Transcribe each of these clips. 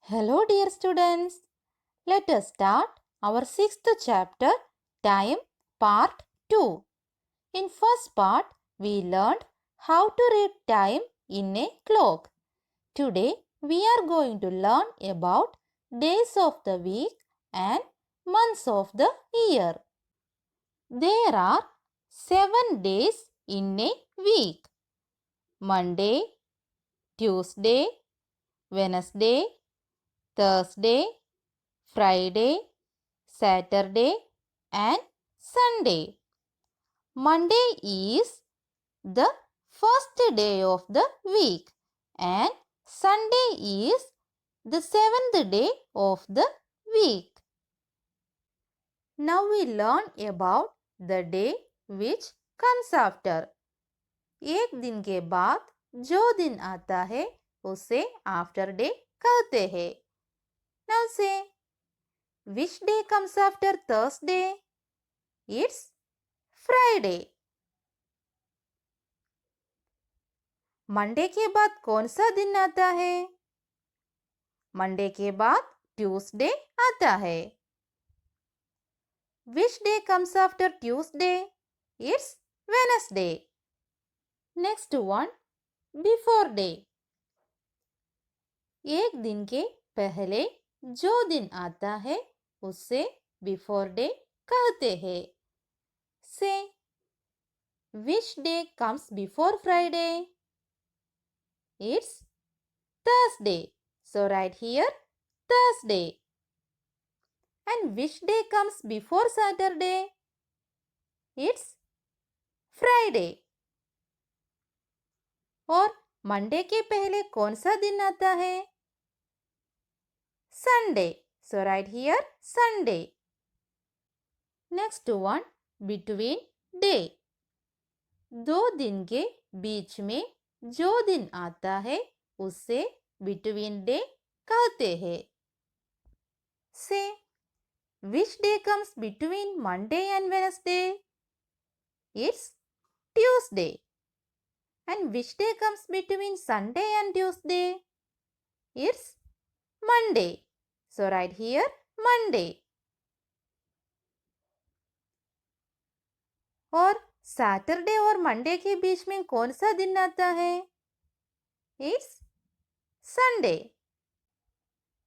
Hello, dear students. Let us start our sixth chapter, Time, Part 2. In first part, we learned how to read time in a clock. Today, we are going to learn about days of the week and months of the year. There are 7 days in a week: Monday, Tuesday, Wednesday, Thursday, Friday, Saturday and Sunday. Monday is the first day of the week and Sunday is the seventh day of the week. Now we learn about the day which comes after. एक दिन के बाद जो दिन आता है उसे after day कहते हैं. Now say, which day comes after Thursday? It's Friday. Monday के बाद कौन सा दिन आता है? मंडे के बाद ट्यूसडे आता है. Which day comes after Tuesday? It's Wednesday. Next one, before day. एक दिन के पहले जो दिन आता है उसे before day कहते हैं. Say, which day comes before Friday? It's Thursday. So write here Thursday. And which day comes before Saturday? It's Friday. और मंडे के पहले कौन सा दिन आता है? Sunday. So write here Sunday. Next one, between day. दो दिन के बीच में जो दिन आता है उसे between day कहते हैं. Say, which day comes between Monday and Wednesday? It's Tuesday. And which day comes between Sunday and Tuesday? It's Monday. So write here Monday. और सैटरडे और मंडे के बीच में कौन सा दिन आता है? It's Sunday.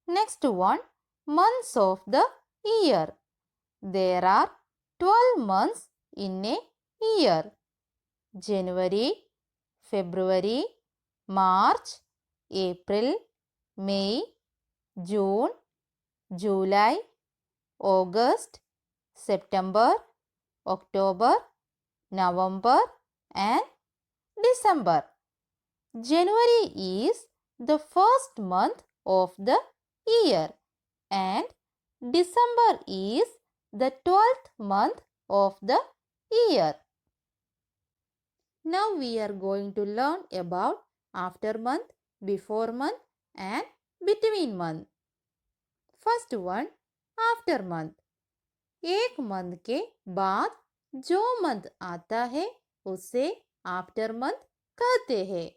Next one, months of the year. There are 12 months in a year. January, February, March, April, May, June, July, August, September, October, November and December. January is the first month of the year and December is the 12th month of the year. Now we are going to learn about after month, before month and between month. First one, after month. एक month के बाद जो month आता है उसे after month कहते हैं.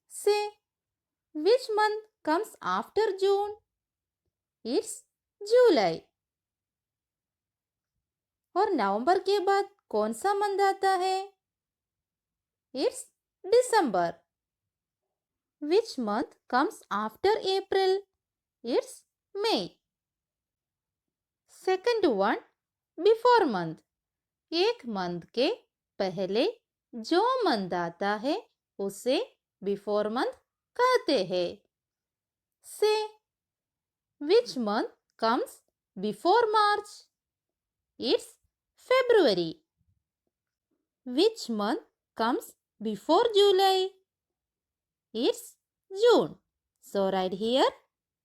Say, which month comes after June? It's July. और नवंबर के बाद कौन सा मंथ आता है? It's December. Which month comes after April? It's May. Second one, before month. एक मंथ के पहले जो मंथ आता है उसे before month कहते हैं. Say, which month comes before March? It's February. Which month comes before July? It's June. So write here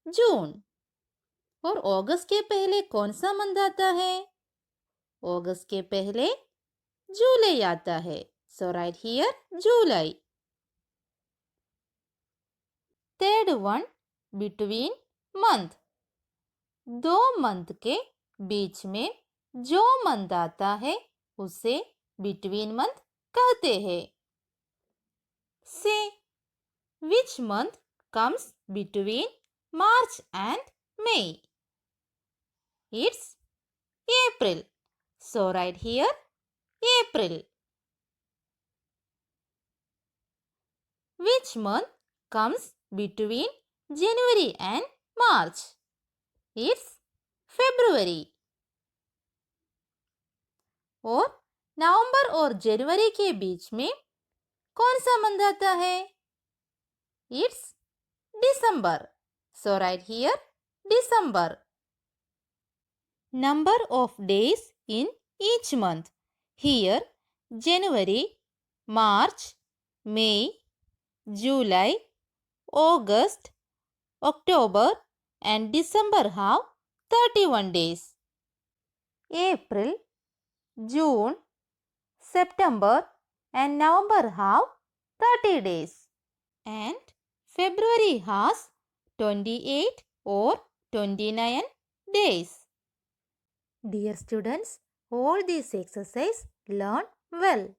June. और अगस्त के पहले कौन सा मंथ आता है? अगस्त के पहले जुलाई आता है. So write here July. Third one, between month. दो मंथ के बीच में जो मंथ आता है उसे between month कहते हैं. Say, which month comes between March and May. It's April. So write here April. Which month comes between January and March? It's February. और नवंबर और जनवरी के बीच में कौन सा मंथ आता है? It's December. So write here December. Number of days in each month. Here January, March, May, July, August, October and December have 31 days. April, June, September and November have 30 days. And February has 28 or 29 days. Dear students, all these exercises learn well.